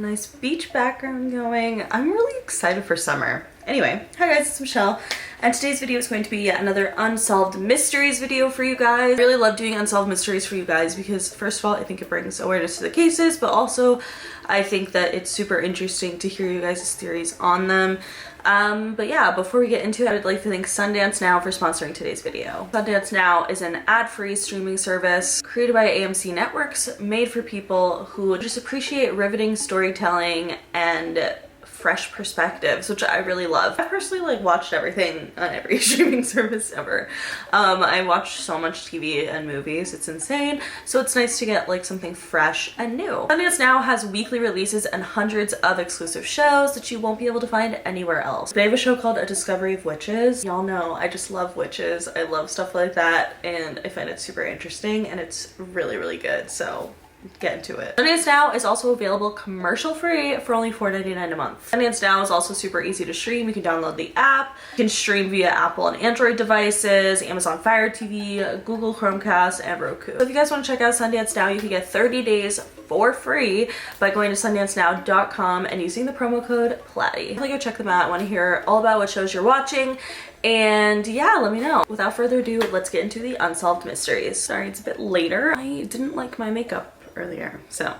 nice beach background going. I'm really excited for summer. Anyway, hi guys, it's Michelle, and today's video is going to be yet another unsolved mysteries video for you guys. I really love doing unsolved mysteries for you guys because first of all, I think it brings awareness to the cases, but also I think that it's super interesting to hear you guys' theories on them. But yeah, before we get into it, I would like to thank Sundance Now for sponsoring today's video. Sundance Now is an ad-free streaming service created by AMC Networks, made for people who just appreciate riveting storytelling and fresh perspectives, which I really love. I personally watched everything on every streaming service ever. I watch so much TV and movies, it's insane. So it's nice to get something fresh and new. Sundance Now has weekly releases and hundreds of exclusive shows that you won't be able to find anywhere else. They have a show called A Discovery of Witches. Y'all know I just love witches. I love stuff like that and I find it super interesting and it's really, really good. So get into it. Sundance Now is also available commercial free for only $4.99 a month. Sundance Now is also super easy to stream. You can download the app. You can stream via Apple and Android devices, Amazon Fire TV, Google Chromecast, and Roku. So if you guys want to check out Sundance Now, you can get 30 days for free by going to sundancenow.com and using the promo code Platti. Definitely go check them out. I want to hear all about what shows you're watching. And yeah, let me know. Without further ado, let's get into the unsolved mysteries. Sorry, it's a bit later. I didn't like my makeup earlier, so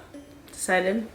decided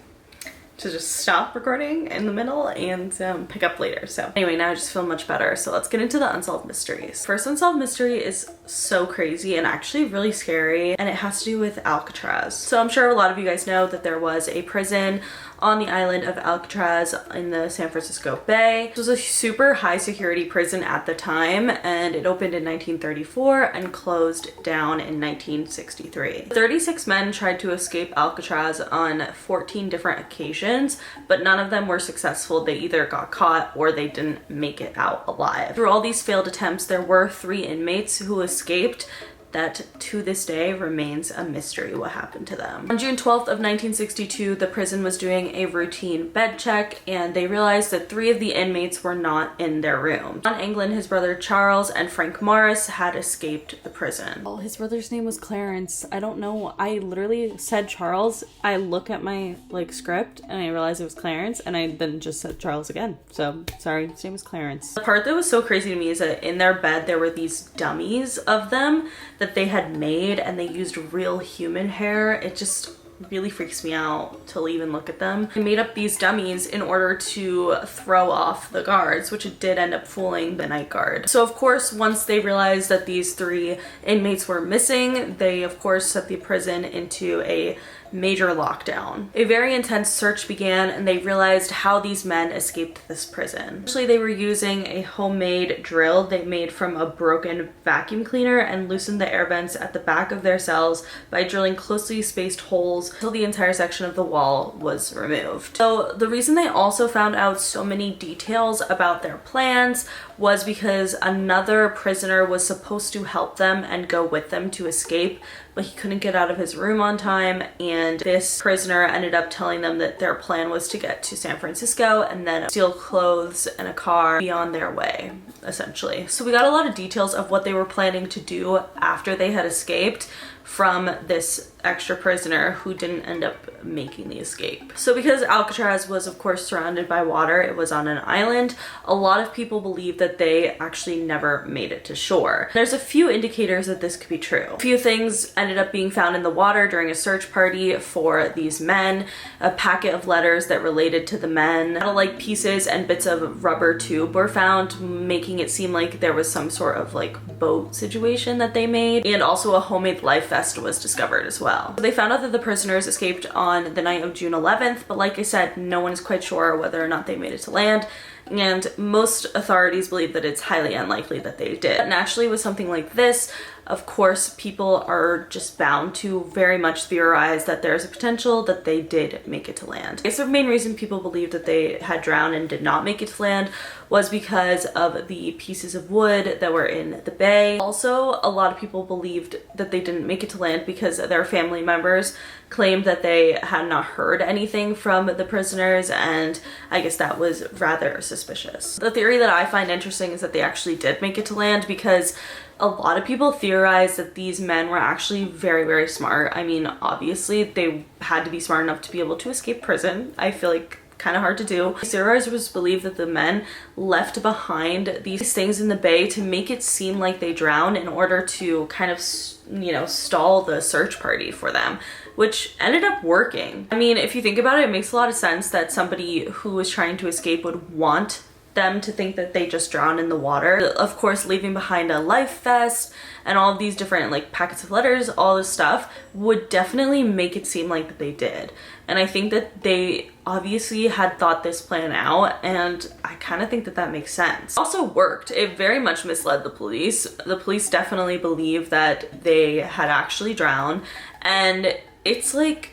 to just stop recording in the middle and pick up later. So anyway, now I just feel much better. So let's get into the unsolved mysteries. First unsolved mystery is so crazy and actually really scary, and it has to do with Alcatraz. So I'm sure a lot of you guys know that there was a prison on the island of Alcatraz in the San Francisco Bay. It was a super high security prison at the time, and it opened in 1934 and closed down in 1963. 36 men tried to escape Alcatraz on 14 different occasions, but none of them were successful. They either got caught or they didn't make it out alive. Through all these failed attempts, there were 3 inmates who escaped that to this day remains a mystery what happened to them. On June 12th of 1962, the prison was doing a routine bed check and they realized that 3 of the inmates were not in their room. John Anglin, his brother Charles, and Frank Morris had escaped the prison. Well, his brother's name was Clarence. I don't know. I literally said Charles. I look at my script and I realized it was Clarence, and I then just said Charles again. So sorry, his name was Clarence. The part that was so crazy to me is that in their bed there were these dummies of them that they had made, and they used real human hair. It just really freaks me out to even look at them. They made up these dummies in order to throw off the guards, which it did end up fooling the night guard. So of course, once they realized that these 3 inmates were missing, they of course set the prison into a major lockdown. A very intense search began, and they realized how these men escaped this prison. Actually, they were using a homemade drill they made from a broken vacuum cleaner and loosened the air vents at the back of their cells by drilling closely spaced holes until the entire section of the wall was removed. So the reason they also found out so many details about their plans was because another prisoner was supposed to help them and go with them to escape, but he couldn't get out of his room on time, and this prisoner ended up telling them that their plan was to get to San Francisco and then steal clothes and a car, be on their way, essentially. So we got a lot of details of what they were planning to do after they had escaped from this extra prisoner who didn't end up making the escape. So because Alcatraz was of course surrounded by water, it was on an island, a lot of people believe that they actually never made it to shore. There's a few indicators that this could be true. A few things ended up being found in the water during a search party for these men, a packet of letters that related to the men, metal-like pieces and bits of rubber tube were found, making it seem like there was some sort of boat situation that they made, and also a homemade life vest was discovered as well. So they found out that the prisoners escaped on the night of June 11th, but like I said, no one is quite sure whether or not they made it to land, and most authorities believe that it's highly unlikely that they did. But naturally, with something like this, of course, people are just bound to very much theorize that there's a potential that they did make it to land. I guess the main reason people believed that they had drowned and did not make it to land was because of the pieces of wood that were in the bay. Also, a lot of people believed that they didn't make it to land because their family members claimed that they had not heard anything from the prisoners, and I guess that was rather suspicious. The theory that I find interesting is that they actually did make it to land, because A lot of people theorize that these men were actually very, very smart. I mean, obviously they had to be smart enough to be able to escape prison. I feel like kind of hard to do. Theorizers believe that the men left behind these things in the bay to make it seem like they drowned in order to kind of, you know, stall the search party for them, which ended up working. I mean, if you think about it, it makes a lot of sense that somebody who was trying to escape would want them to think that they just drowned in the water. Of course, leaving behind a life vest and all of these different like packets of letters, all this stuff would definitely make it seem like that they did. And I think that they obviously had thought this plan out, and I kind of think that that makes sense. It also worked. It very much misled the police. The police definitely believe that they had actually drowned, and it's like,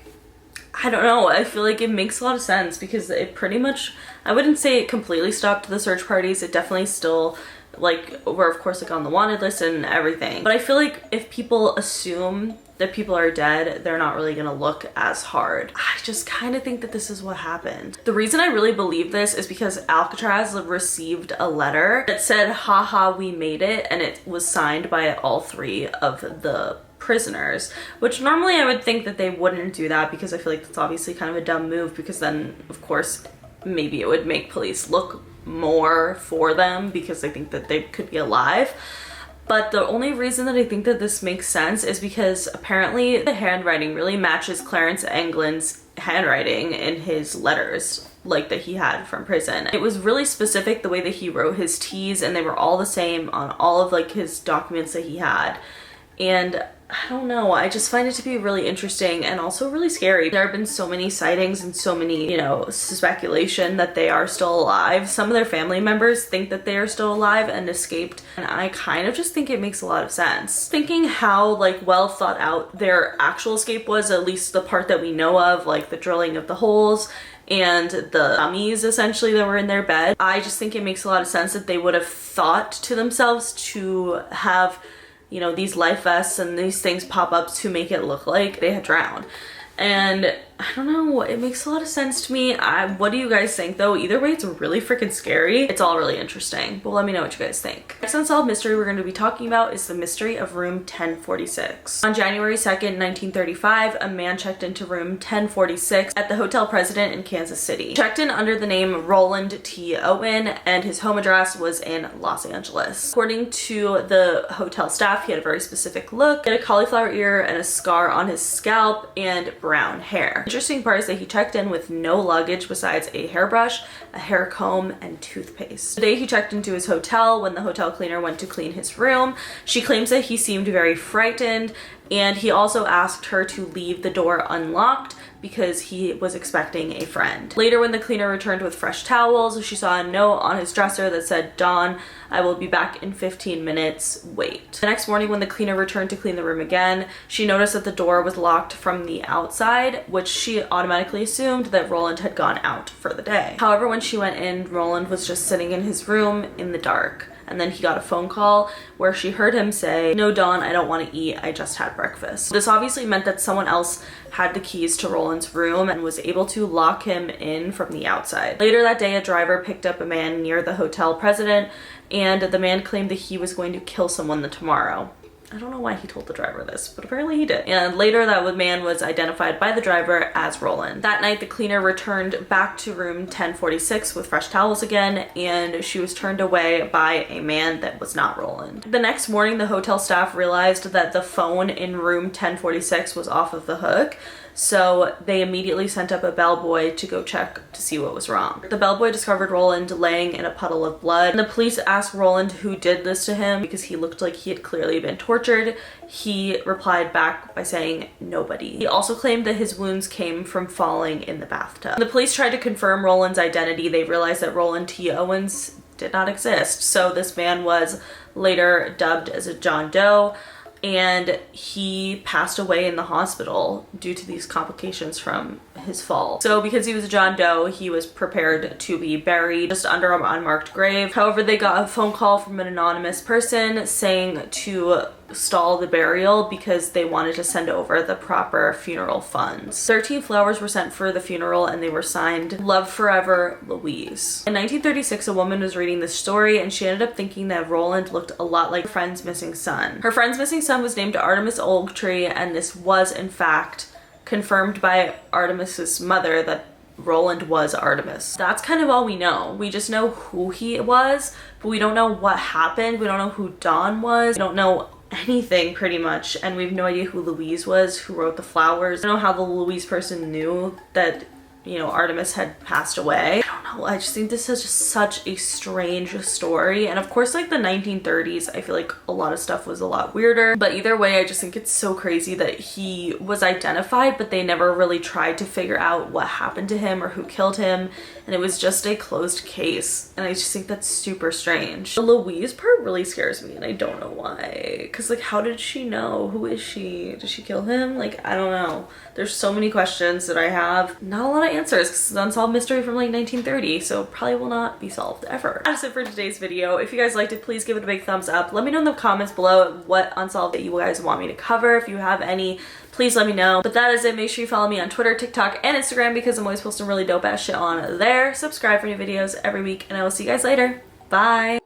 I don't know, I feel like it makes a lot of sense because it pretty much, I wouldn't say it completely stopped the search parties. It definitely still, like, were of course like on the wanted list and everything. But I feel like if people assume that people are dead, they're not really gonna look as hard. I just kind of think that this is what happened. The reason I really believe this is because Alcatraz received a letter that said, haha, we made it, and it was signed by all 3 of the prisoners, which normally I would think that they wouldn't do that because I feel like that's obviously kind of a dumb move, because then of course maybe it would make police look more for them because they think that they could be alive. But the only reason that I think that this makes sense is because apparently the handwriting really matches Clarence Anglin's handwriting in his letters, like that he had from prison. It was really specific the way that he wrote his T's, and they were all the same on all of like his documents that he had. And I don't know, I just find it to be really interesting and also really scary. There have been so many sightings and so many, you know, speculation that they are still alive. Some of their family members think that they are still alive and escaped, and I kind of just think it makes a lot of sense. Thinking how like well thought out their actual escape was, at least the part that we know of, like the drilling of the holes and the dummies essentially that were in their bed, I just think it makes a lot of sense that they would have thought to themselves to have, you know, these life vests and these things pop up to make it look like they had drowned. And I don't know, it makes a lot of sense to me. What do you guys think though? Either way, it's really freaking scary. It's all really interesting, but let me know what you guys think. Next unsolved mystery we're going to be talking about is the mystery of room 1046. On January 2nd, 1935, a man checked into room 1046 at the Hotel President in Kansas City. He checked in under the name Roland T. Owen, and his home address was in Los Angeles. According to the hotel staff, he had a very specific look. He had a cauliflower ear and a scar on his scalp and brown hair. Interesting part is that he checked in with no luggage besides a hairbrush, a hair comb, and toothpaste. The day he checked into his hotel, when the hotel cleaner went to clean his room, she claims that he seemed very frightened, and he also asked her to leave the door unlocked because he was expecting a friend. Later, when the cleaner returned with fresh towels, she saw a note on his dresser that said, "Dawn, I will be back in 15 minutes, wait." The next morning, when the cleaner returned to clean the room again, she noticed that the door was locked from the outside, which she automatically assumed that Roland had gone out for the day. However, when she went in, Roland was just sitting in his room in the dark. And then he got a phone call where she heard him say, "No, Dawn, I don't want to eat. I just had breakfast." This obviously meant that someone else had the keys to Roland's room and was able to lock him in from the outside. Later that day, a driver picked up a man near the Hotel President, and the man claimed that he was going to kill someone tomorrow. I don't know why he told the driver this, but apparently he did. And later that man was identified by the driver as Roland. That night, the cleaner returned back to room 1046 with fresh towels again, and she was turned away by a man that was not Roland. The next morning, the hotel staff realized that the phone in room 1046 was off of the hook, so they immediately sent up a bellboy to go check to see what was wrong. The bellboy discovered Roland laying in a puddle of blood, and the police asked Roland who did this to him because he looked like he had clearly been tortured. He replied back by saying nobody. He also claimed that his wounds came from falling in the bathtub. When the police tried to confirm Roland's identity, they realized that Roland T. Owens did not exist. So this man was later dubbed as a John Doe, and he passed away in the hospital due to these complications from his fault. So because he was a John Doe, he was prepared to be buried just under an unmarked grave. However, they got a phone call from an anonymous person saying to stall the burial because they wanted to send over the proper funeral funds. 13 flowers were sent for the funeral and they were signed "Love Forever, Louise." In 1936, a woman was reading this story and she ended up thinking that Roland looked a lot like her friend's missing son. Her friend's missing son was named Artemis Ogletree, and this was in fact confirmed by Artemis's mother that Roland was Artemis. That's kind of all we know. We just know who he was, but we don't know what happened. We don't know who Dawn was. We don't know anything pretty much, and we have no idea who Louise was, who wrote the flowers. I don't know how the Louise person knew that, you know, Artemis had passed away. I don't know. I just think this is just such a strange story. And of course, like the 1930s, I feel like a lot of stuff was a lot weirder. But either way, I just think it's so crazy that he was identified, but they never really tried to figure out what happened to him or who killed him. And it was just a closed case. And I just think that's super strange. The Louise part really scares me, and I don't know why. Cause like, how did she know? Who is she? Did she kill him? Like, I don't know. There's so many questions that I have. Not a lot of answers because it's an unsolved mystery from like 1930, so probably will not be solved ever. That's it for today's video. If you guys liked it, please give it a big thumbs up. Let me know in the comments below what unsolved that you guys want me to cover. If you have any, please let me know. But that is it. Make sure you follow me on Twitter, TikTok, and Instagram because I'm always posting really dope ass shit on there. Subscribe for new videos every week, and I will see you guys later. Bye.